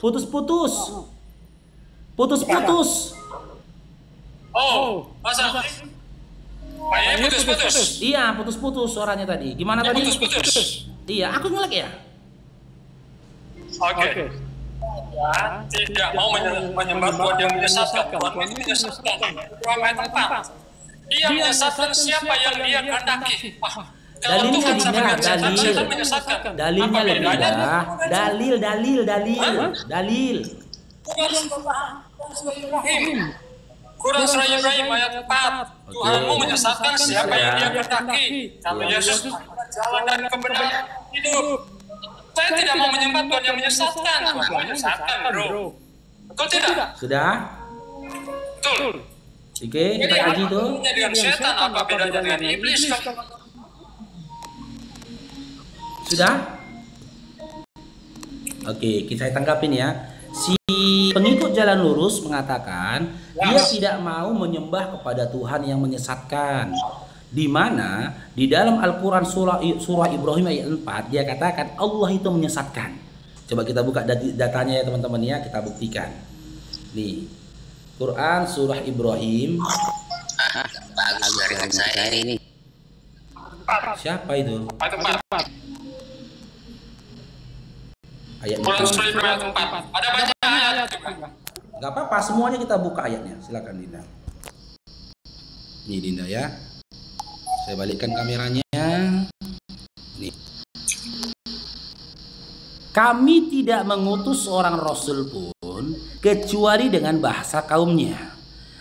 Putus-putus. Putus-putus. Oh, masa? Kayaknya putus-putus. Iya, putus-putus suaranya tadi. Gimana tadi? Putus-putus. Iya, aku ngelek ya. Oke. Ya, tidak mau menyembah Tuhan yang menyesatkan. Tuhan itu menyesatkan. Tuhan yang tepat. Dia menyesatkan siapa yang dia kehendaki. Dalilnya Tuhan menyesatkan. Dalilnya lebih dah. Dalil. Quran surah Ibrahim ayat 4. Tuhanmu menyesatkan siapa yang dia kehendaki. Kalau Yesus jalan dan kebenaran hidup. Saya tidak mau menyembah Tuhan yang menyesatkan. Tuhan menyesatkan, bro. Betul tidak? Sudah? Betul. Oke, kita kaji itu. Dengan setan apa bedanya dengan iblis? Sudah? Oke, kita tanggapin ya. Si pengikut jalan lurus mengatakan dia tidak mau menyembah kepada Tuhan yang menyesatkan. Di mana di dalam Al-Quran surah Ibrahim ayat 4 dia katakan Allah itu menyesatkan. Coba kita buka datanya ya teman-teman ya, kita buktikan. Nih, Quran surah Ibrahim. Bagus dari saya ini. Siapa itu? Ayat Quran surah Ibrahim ayat 4. Ada baca ayat. Gak apa-apa, semuanya kita buka ayatnya. Silakan Dinda. Nih Dinda ya. Saya balikkan kameranya. Nih. Kami tidak mengutus seorang rasul pun kecuali dengan bahasa kaumnya,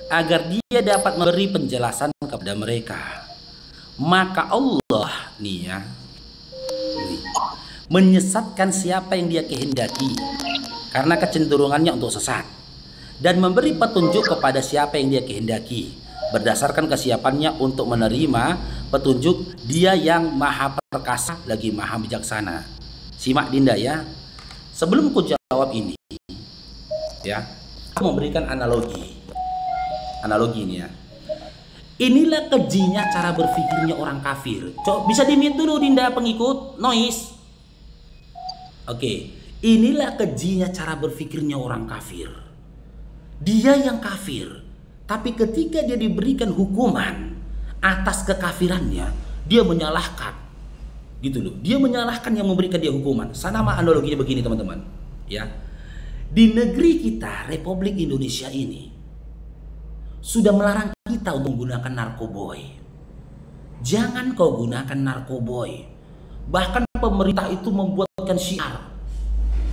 agar dia dapat memberi penjelasan kepada mereka. Maka Allah nih ya, menyesatkan siapa yang dia kehendaki karena kecenderungannya untuk sesat, dan memberi petunjuk kepada siapa yang dia kehendaki berdasarkan kesiapannya untuk menerima petunjuk. Dia yang maha perkasa lagi maha bijaksana. Simak Dinda ya. Sebelum ku jawab ini ya, aku memberikan analogi ini ya. Inilah kejinya cara berpikirnya orang kafir. Coba bisa di-mute dulu Dinda pengikut noise. Oke, inilah kejinya cara berpikirnya orang kafir. Dia yang kafir, tapi ketika dia diberikan hukuman atas kekafirannya, dia menyalahkan. Gitu loh. Dia menyalahkan yang memberikan dia hukuman. Sama analoginya begini teman-teman, ya. Di negeri kita, Republik Indonesia ini sudah melarang kita untuk menggunakan narkoboy. Jangan kau gunakan narkoboy. Bahkan pemerintah itu membuatkan syiar,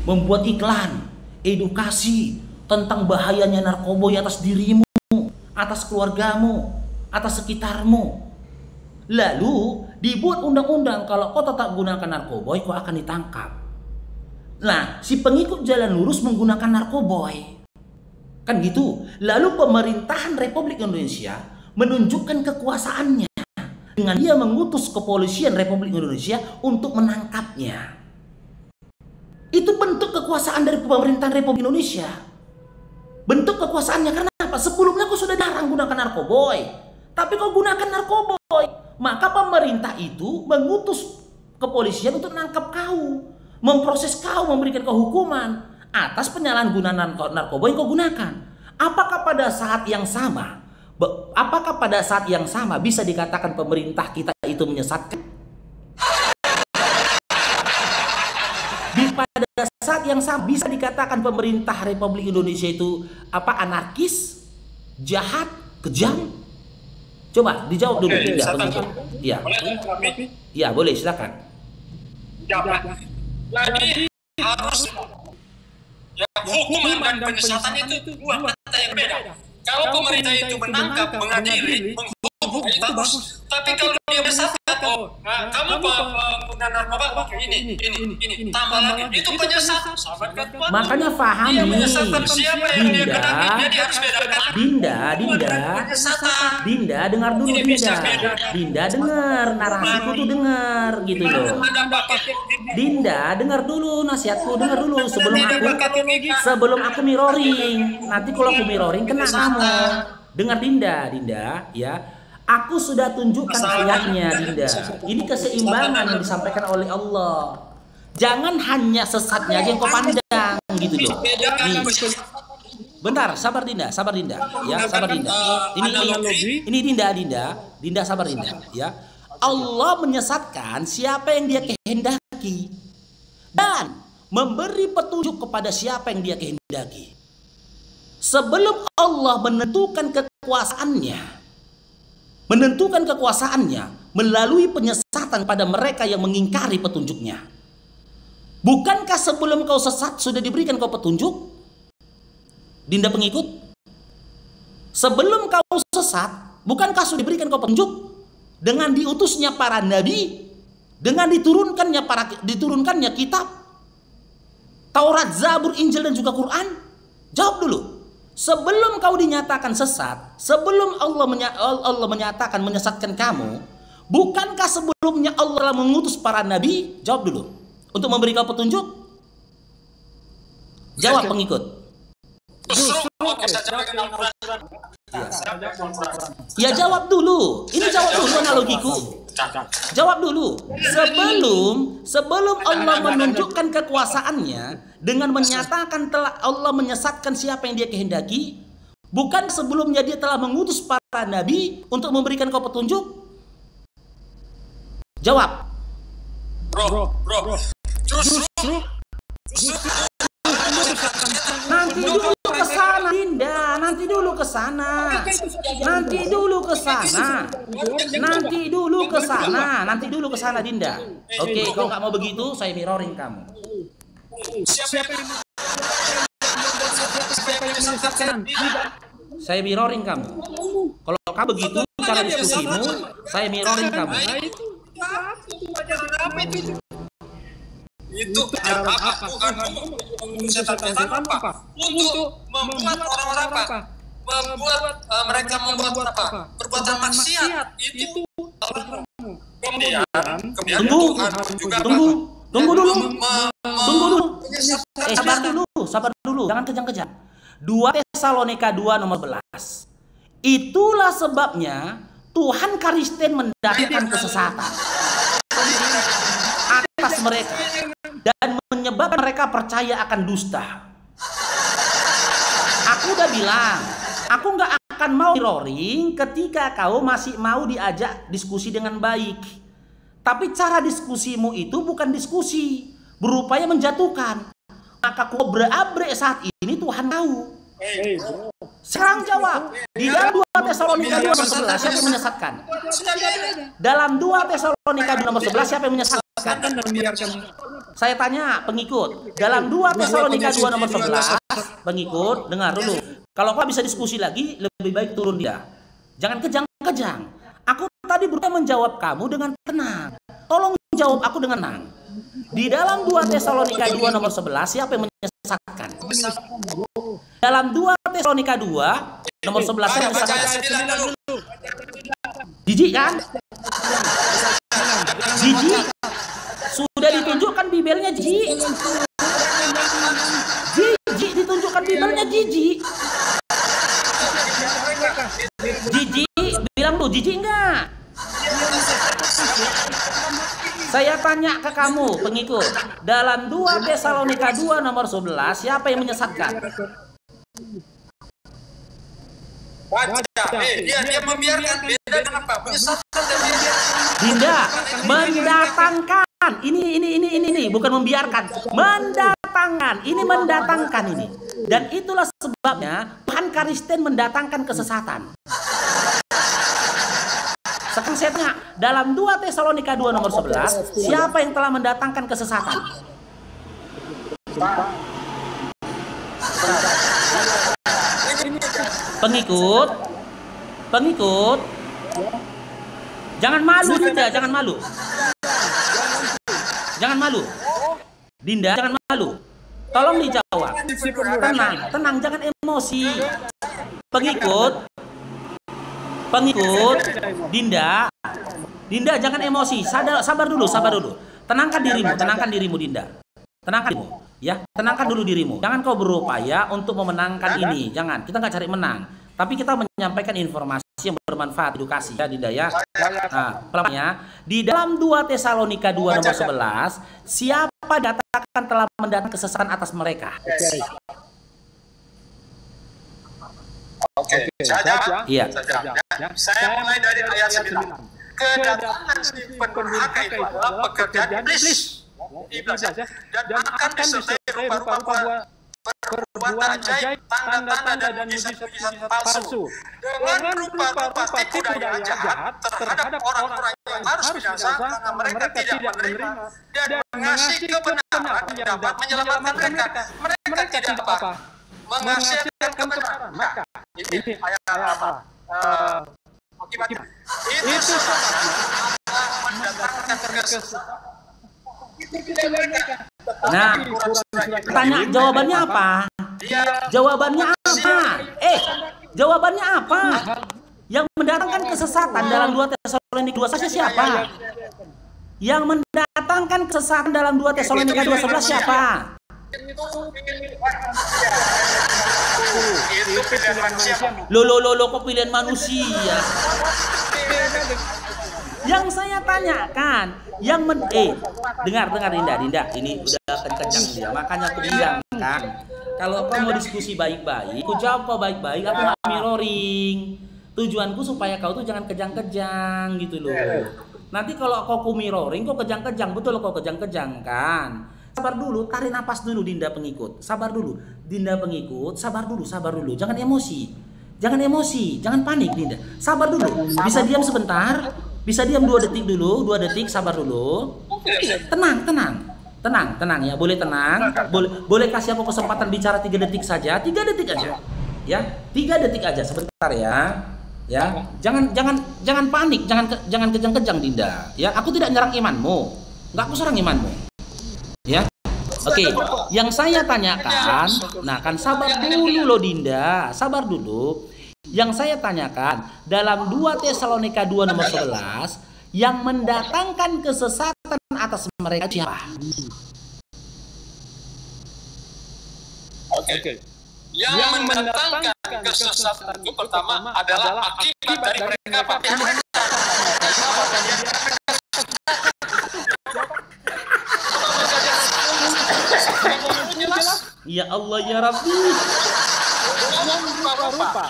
membuat iklan, edukasi tentang bahayanya narkoboy atas dirimu, atas keluargamu, atas sekitarmu. Lalu dibuat undang-undang kalau kau tetap gunakan narkoboy kau akan ditangkap. Nah, si pengikut jalan lurus menggunakan narkoboy. Kan gitu. Lalu pemerintahan Republik Indonesia menunjukkan kekuasaannya dengan dia mengutus kepolisian Republik Indonesia untuk menangkapnya. Itu bentuk kekuasaan dari pemerintahan Republik Indonesia. Bentuk kekuasaannya karena apa? Sebelumnya kau sudah dilarang gunakan narkoboy, tapi kau gunakan narkoboy. Maka pemerintah itu mengutus kepolisian untuk menangkap kau, memproses kau, memberikan kau hukuman atas penyalahgunaan narkoba yang kau gunakan. Apakah pada saat yang sama bisa dikatakan pemerintah kita itu menyesatkan? Pada saat yang sama bisa dikatakan pemerintah Republik Indonesia itu anarkis, jahat, kejam? Coba dijawab dulu. Iya. Iya, boleh silakan. Jadi harus hukuman dan penyesatan itu dua kata yang berbeda. Kalau pemerintah itu menangkap, mengadili, menghukum itu bagus. Tapi kalau dia menyesatkan, kamu pengguna narkoba ini, tambah lagi, itu penyesatan. Makanya pahami, Dinda, dengar dulu Dinda, dengar narasiku tuh dengar gitu loh. Dinda, dengar dulu nasihatku, dengar dulu sebelum aku mirroring. Nanti kalau aku mirroring kena kamu. Dengar Dinda ya. Aku sudah tunjukkan ayatnya Dinda. Ini keseimbangan yang disampaikan oleh Allah. Jangan hanya sesatnya aja yang kau pandang. gitu loh. Nih. Bentar, sabar Dinda, ya, sabar Dinda. Ini Dinda sabar Dinda, ya. Allah menyesatkan siapa yang Dia kehendaki dan memberi petunjuk kepada siapa yang Dia kehendaki. Sebelum Allah menentukan kekuasaannya melalui penyesatan pada mereka yang mengingkari petunjuknya. Bukankah sebelum kau sesat sudah diberikan kau petunjuk? Dinda pengikut, sebelum kau sesat, bukankah sudah diberikan kau petunjuk dengan diutusnya para nabi, dengan diturunkannya kitab, Taurat, Zabur, Injil dan juga Quran? Jawab dulu. Sebelum kau dinyatakan sesat, sebelum Allah menyatakan menyesatkan kamu, bukankah sebelumnya Allah mengutus para nabi? Jawab dulu. Untuk memberi kau petunjuk? Jawab pengikut. Ya jawab dulu. Ini jawab dulu analogiku. Jawab dulu. Sebelum Allah menunjukkan kekuasaannya dengan menyatakan telah Allah menyesatkan siapa yang Dia kehendaki, bukan sebelumnya Dia telah mengutus para nabi untuk memberikan kau petunjuk? Jawab. Bro. Justru nanti dulu ke sana Dinda, nanti dulu ke sana Dinda. Oke, kalau nggak mau begitu saya mirroring kamu. Saya mirroring kamu. Kalau kamu begitu cara diskusimu, saya mirroring kamu. Itu apa? Bukan setan apa? Untuk membuat orang-orang apa? Mereka membuat apa? Perbuatan maksiat itu. Kemudian Tunggu dulu. Sabar dulu. Jangan kejang-kejang. 2 Tesalonika 2 nomor 11. Itulah sebabnya Tuhan Kristen mendatangkan kesesatan atas mereka dan menyebabkan mereka percaya akan dusta. Aku udah bilang, aku nggak akan mau mirroring ketika kau masih mau diajak diskusi dengan baik. Tapi cara diskusimu itu bukan diskusi, berupaya menjatuhkan. Maka kau berabrek saat ini Tuhan tahu. Sekarang jawab. Di dalam 2 Tesalonika 2 nomor 11 siapa yang menyesatkan? Dalam 2 Tesalonika 2 nomor 11 siapa yang menyesatkan? Saya tanya pengikut. Dalam 2 Tesalonika 2 nomor 11, pengikut dengar dulu. Kalau kau bisa diskusi lagi, lebih baik turun dia. Jangan kejang-kejang. Aku tadi berusaha menjawab kamu dengan tenang. Tolong jawab aku dengan tenang. Di dalam 2 Tesalonika 2 nomor 11 siapa yang menyesatkan? Dalam 2 Tesalonika 2 nomor 11 siapa yang menyesatkan? Jijik kan? Jijik. Sudah ditunjukkan Bibelnya jijik. Jijik ditunjukkan Bibelnya jijik. Jijik, bilang tuh jijik enggak? Saya tanya ke kamu pengikut. Dalam 2 Tesalonika 2 nomor 11 siapa yang menyesatkan? Dia membiarkan beda dengan apa? Menyesatkan dan Dinda, mendatangkan. Ini bukan membiarkan. Mendatangkan. Ini mendatangkan ini. Dan itulah sebabnya Tuhan Kristen mendatangkan kesesatan. Sekarang saya tanya, dalam 2 Tesalonika 2 nomor 11, siapa yang telah mendatangkan kesesatan? Pengikut. Jangan malu Dinda, jangan malu. Dinda, jangan malu. Tolong dijawab. Tenang, jangan emosi. Pengikut, Dinda, jangan emosi. Sabar dulu. Tenangkan dirimu, Dinda. Tenangkan dulu dirimu. Jangan kau berupaya untuk memenangkan ini. Jangan. Kita nggak cari menang, tapi kita menyampaikan informasi informasi yang bermanfaat, edukasi ya Dinda ya. Nah, pelannya di dalam 2 Tesalonika 2 nomor 11, siapa dikatakan telah mendatangkan kesesatan atas mereka? Oke, saja. Iya. Saya mulai dari ayat 9. Kedatangan si pendurhaka itu adalah pekerjaan iblis. Dan akan disertai rupa-rupa perbuatan ajaib, tanda-tanda dan mujizat-mujizat palsu dengan rupa-rupa tipu daya jahat terhadap orang-orang yang harus binasa karena mereka tidak menerima dan mengasihi kebenaran yang dapat menyelamatkan mereka. Mereka tidak apa? Menghasilkan kebenaran. Maka ini ayat apa? Akibatnya itu mendatangkan kesesatan. Nah, tanya jawabannya apa? Jawabannya apa? Jawabannya apa? Yang mendatangkan kesesatan dalam 2 Tesalonika 2 saja siapa? Yang mendatangkan kesesatan dalam 2 Tesalonika 2:11 siapa? Itu pilihan manusia. Lo kok pilihan manusia? Yang saya tanyakan, yang dengar Dinda, ini udah kencang dia, makanya aku bilang kan, kalau kau mau diskusi baik-baik, aku jawab kau baik-baik, aku nggak mirroring. Tujuanku supaya kau tuh jangan kejang-kejang gitu loh. Nanti kalau kau mirroring, kau kejang-kejang, betul kau kejang-kejang kan? Sabar dulu, tarik napas dulu Dinda pengikut, sabar dulu, Dinda pengikut, sabar dulu, jangan emosi, jangan panik Dinda, sabar dulu, bisa diam sebentar. Bisa diam 2 detik dulu, 2 detik, sabar dulu. Tenang ya, boleh tenang. Boleh kasih aku kesempatan bicara 3 detik saja, 3 detik aja. Ya, 3 detik aja sebentar ya. Ya, jangan panik, jangan kejang-kejang Dinda. Ya, aku tidak nyerang imanmu. Enggak, aku serang imanmu. Ya. Oke, yang saya tanyakan, nah kan sabar dulu loh Dinda, sabar dulu. Yang saya tanyakan dalam 2 Tesalonika 2 nomor 11, yang mendatangkan kesesatan atas mereka siapa? Oke. Yang mendatangkan kesesatan itu pertama adalah akibat dari mereka pakai. Ya Allah ya Rabbi. Rupa-rupa.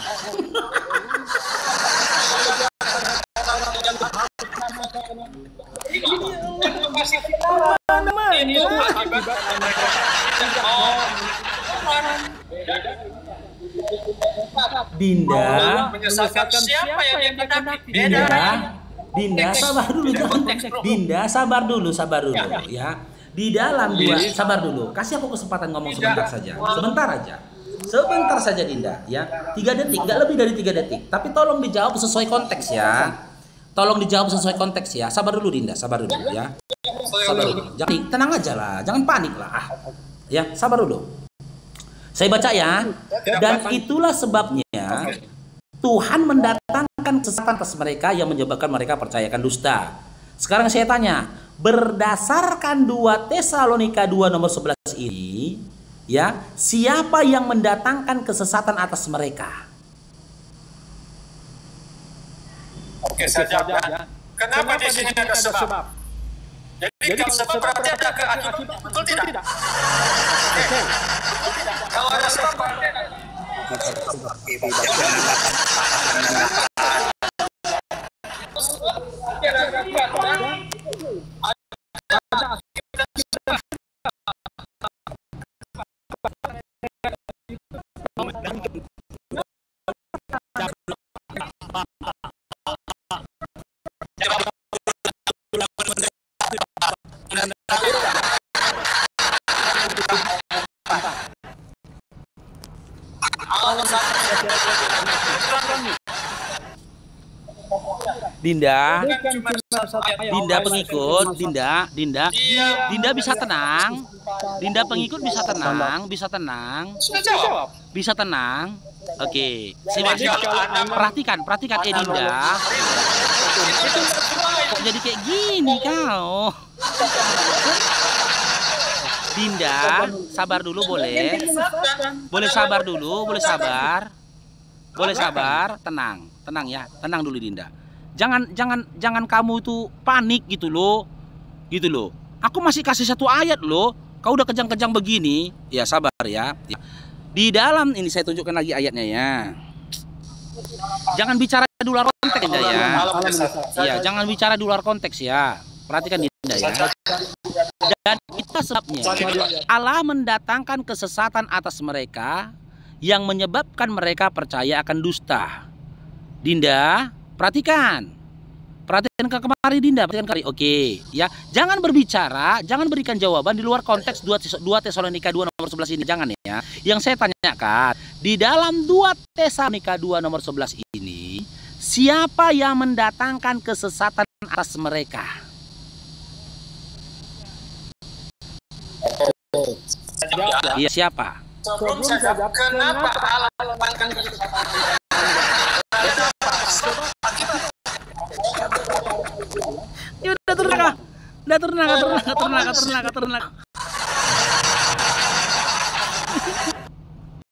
Ini akibat mereka. Dinda, menyesatkan siapa yang dikehendaki? Dinda sabar dulu, Dinda sabar dulu ya. Di dalam 2, sabar dulu. Kasih aku kesempatan ngomong sebentar saja. Sebentar saja Dinda ya. 3 detik, nggak lebih dari 3 detik. Tapi tolong dijawab sesuai konteks ya. Sabar dulu Dinda, sabar dulu ya. Sabar dulu. Jangan tenang aja lah, jangan panik lah. Ya, sabar dulu. Saya baca ya. Dan itulah sebabnya Tuhan mendatangkan kesesatan atas mereka yang menyebabkan mereka percayakan dusta. Sekarang saya tanya, berdasarkan 2 Tesalonika 2 nomor 11 ini, ya, siapa yang mendatangkan kesesatan atas mereka? Oke, saya jawab ya. Kenapa di sini ada sebab? Jadi kalau sebab berarti ada keadilan, betul tidak? Oke. Kalau ada sebab berarti ada. Dinda pengikut, Dinda bisa tenang. Dinda pengikut bisa tenang. Oke, perhatikan Dinda. Kok jadi kayak gini kau? Dinda, sabar dulu boleh? Boleh sabar dulu, boleh sabar. boleh sabar, tenang ya, tenang dulu Dinda. Jangan kamu itu panik gitu loh. Aku masih kasih satu ayat loh. Kau udah kejang-kejang begini, ya sabar ya. Di dalam ini saya tunjukkan lagi ayatnya ya. Jangan bicara di luar konteks Dinda ya. Iya, jangan bicara di luar konteks ya. Perhatikan Dinda ya. Dan itu sebabnya Allah mendatangkan kesesatan atas mereka yang menyebabkan mereka percaya akan dusta. Dinda, perhatikan ke kemari Dinda, perhatikan kemari. Oke, ya. Jangan berbicara, jangan berikan jawaban di luar konteks 2 Tesalonika 2 nomor 11 ini, jangan ya. Yang saya tanyakan, di dalam 2 Tesalonika 2 nomor 11 ini, siapa yang mendatangkan kesesatan atas mereka? Iya, siapa? Sebelum saya jawab, kenapa Allah mendatangkan kesesatan? Ya udah turun.